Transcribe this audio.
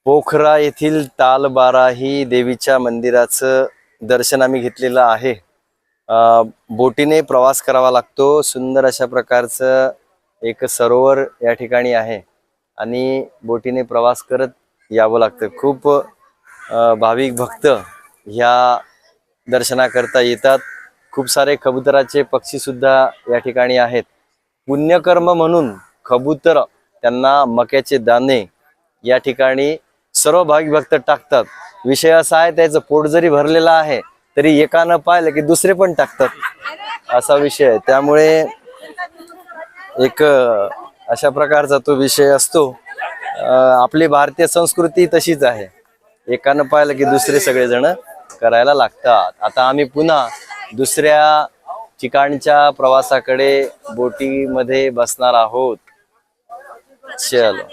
पोखरा येथील तालबाराही देवीच्या मंदिराचं दर्शन आम्ही घेतलेलं आहे। बोटीने प्रवास करावा लागतो। सुंदर अशा प्रकारचं एक सरोवर या ठिकाणी आहे आणि बोटीने प्रवास करत यावं लागतं। खूप भाविक भक्त ह्या दर्शनाकरता येतात। खूप सारे कबुतराचे पक्षी सुद्धा या ठिकाणी आहेत। पुण्यकर्म म्हणून कबूतर त्यांना मक्याचे दाणे या ठिकाणी सर्व भाविक भक्त टाकतात। विषय असा आहे, त्याचं पोट जरी भरलेलं आहे तरी एकानं पाहिलं की दुसरे पण टाकतात असा विषय आहे। त्यामुळे एक अशा प्रकारचा तो विषय असतो। आपली भारतीय संस्कृती तशीच आहे, एकानं पाहिलं की दुसरे सगळेजण करायला लागतात। आता आम्ही पुन्हा दुसऱ्या ठिकाणच्या प्रवासाकडे बोटीमध्ये बसणार आहोत। चलो।